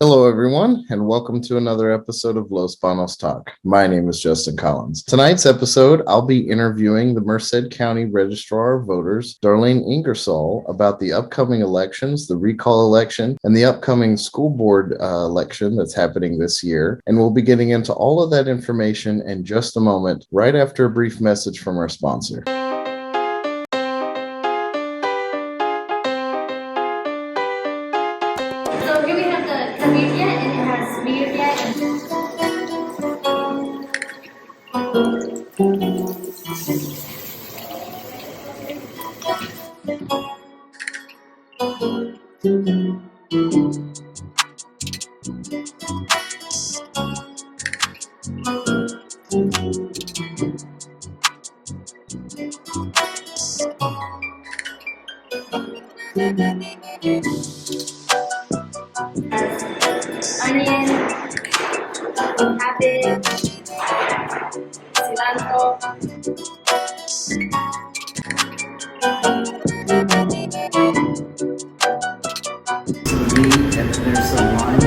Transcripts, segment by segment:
Hello, everyone, and welcome to another episode of Banos Talk. My name is Justin Collins. Tonight's episode, I'll be interviewing the Merced County Registrar of Voters, Darlene Ingersoll, about the upcoming elections, the recall election, and the upcoming school board election that's happening this year. And we'll be getting into all of that information in just a moment, right after a brief message from our sponsor. So here we have the media, and it has media onion, cabbage, cilantro. And there's some lime.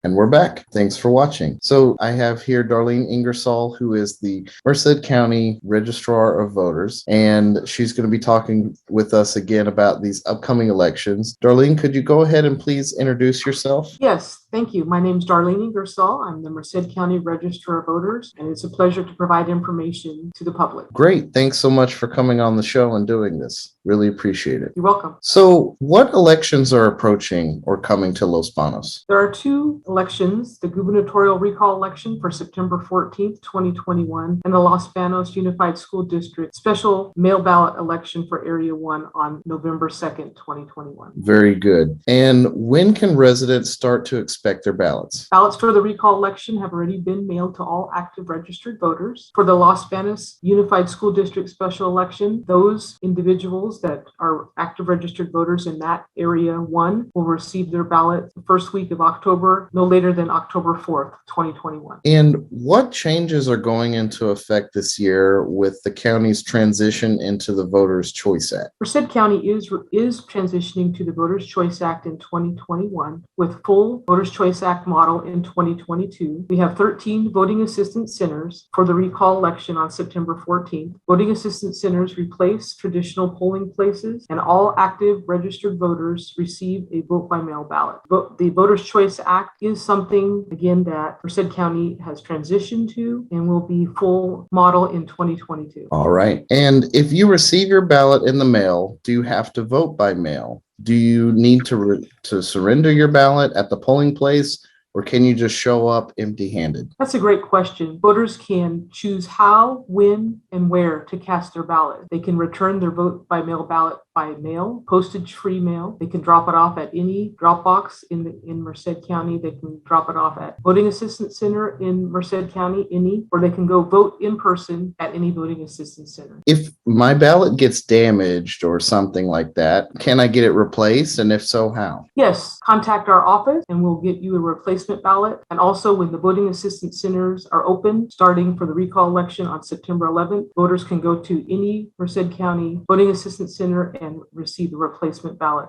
And we're back. Thanks for watching. So I have here Darlene Ingersoll, who is the Merced County Registrar of Voters, and she's going to be talking with us again about these upcoming elections. Darlene, could you go ahead and please introduce yourself? Yes, thank you. My name is Darlene Ingersoll. I'm the Merced County Registrar of Voters, and it's a pleasure to provide information to the public. Great. Thanks so much for coming on the show and doing this. Really appreciate it. You're welcome. So what elections are approaching or coming to Los Banos? There are two elections, the gubernatorial recall election for September 14th, 2021, and the Los Banos Unified School District special mail ballot election for Area 1 on November 2nd, 2021. Very good. And when can residents start to expect their ballots? Ballots for the recall election have already been mailed to all active registered voters. For the Los Banos Unified School District special election, those individuals that are active registered voters in that Area 1 will receive their ballot the first week of October, no later than October 4th, 2021. And what changes are going into effect this year with the county's transition into the Voters' Choice Act? Merced County is transitioning to the Voters' Choice Act in 2021 with full Voters' Choice Act model in 2022. We have 13 voting assistance centers for the recall election on September 14th. Voting assistance centers replace traditional polling places, and all active registered voters receive a vote by mail ballot. The Voters' Choice Act is something, again, that Merced County has transitioned to and will be full model in 2022. All right. And if you receive your ballot in the mail, do you have to vote by mail? Do you need to surrender your ballot at the polling place, or can you just show up empty-handed? That's a great question. Voters can choose how, when, and where to cast their ballot. They can return their vote by mail ballot by mail, postage-free mail. They can drop it off at any drop box in Merced County. They can drop it off at Voting Assistance Center in Merced County, or they can go vote in person at any Voting Assistance Center. If my ballot gets damaged or something like that, can I get it replaced? And if so, how? Yes, contact our office and we'll get you a replacement ballot. And also when the Voting Assistance Centers are open, starting for the recall election on September 11th, voters can go to any Merced County Voting Assistance Center and receive the replacement ballot.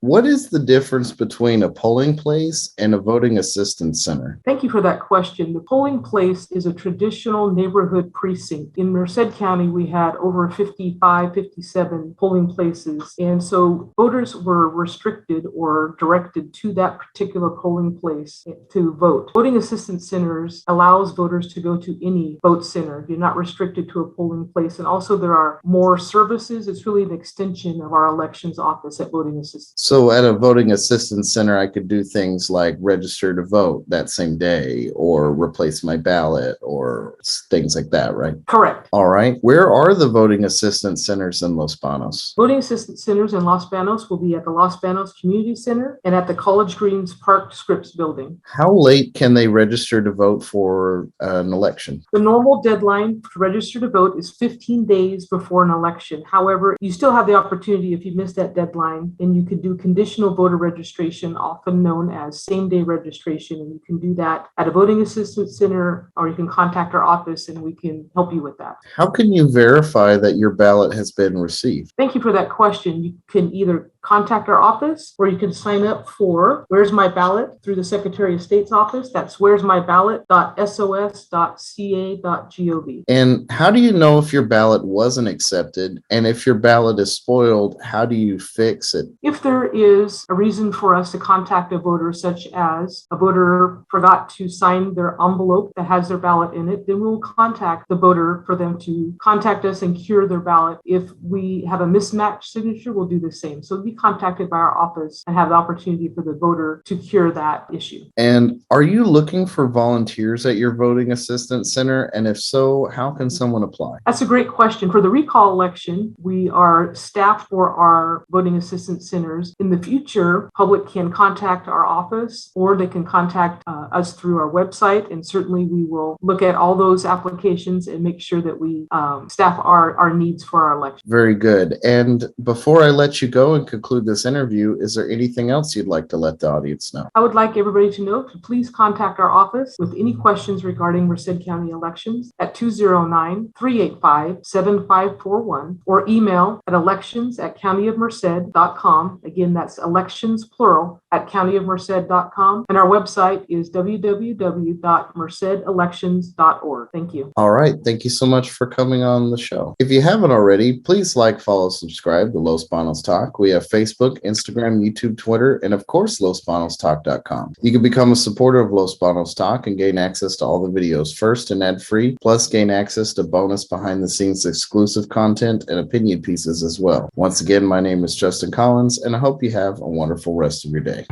What is the difference between a polling place and a voting assistance center? Thank you for that question. The polling place is a traditional neighborhood precinct. In Merced County, we had over 55, 57 polling places. And so voters were restricted or directed to that particular polling place to vote. Voting assistance centers allows voters to go to any vote center. You're not restricted to a polling place. And also there are more services. It's really an extension of our elections office at Voting Assistance. So at a voting assistance center, I could do things like register to vote that same day or replace my ballot or things like that, right? Correct. All right. Where are the voting assistance centers in Los Banos? Voting assistance centers in Los Banos will be at the Los Banos Community Center and at the College Greens Park Scripps building. How late can they register to vote for an election? The normal deadline to register to vote is 15 days before an election. However, you still have the opportunity, if you miss that deadline, and you could do do conditional voter registration, often known as same-day registration. And you can do that at a voting assistance center, or you can contact our office and we can help you with that. How can you verify that your ballot has been received? Thank you for that question. You can either contact our office or you can sign up for Where's My Ballot through the Secretary of State's office. That's where'smyballot.sos.ca.gov. And how do you know if your ballot wasn't accepted? And if your ballot is spoiled, how do you fix it? If there is a reason for us to contact a voter, such as a voter forgot to sign their envelope that has their ballot in it, then we'll contact the voter for them to contact us and cure their ballot. If we have a mismatched signature, we'll do the same. So be contacted by our office and have the opportunity for the voter to cure that issue. And are you looking for volunteers at your voting assistance center? And if so, how can someone apply? That's a great question. For the recall election, we are staffed for our voting assistance centers. In the future, public can contact our office or they can contact us through our website. And certainly we will look at all those applications and make sure that we staff our needs for our election. Very good. And before I let you go and conclude this interview, is there anything else you'd like to let the audience know? I would like everybody to know to please contact our office with any questions regarding Merced County elections at 209-385-7541 or email at elections@countyofmerced.com. Again, that's elections plural at countyofmerced.com. And our website is www.mercedelections.org. Thank you. All right. Thank you so much for coming on the show. If you haven't already, please like, follow, subscribe to Los Banos Talk. We have Facebook, Instagram, YouTube, Twitter, and of course, losbanostalk.com. You can become a supporter of Los Banos Talk and gain access to all the videos first and ad-free, plus gain access to bonus behind-the-scenes exclusive content and opinion pieces as well. Once again, my name is Justin Collins, and I hope you have a wonderful rest of your day.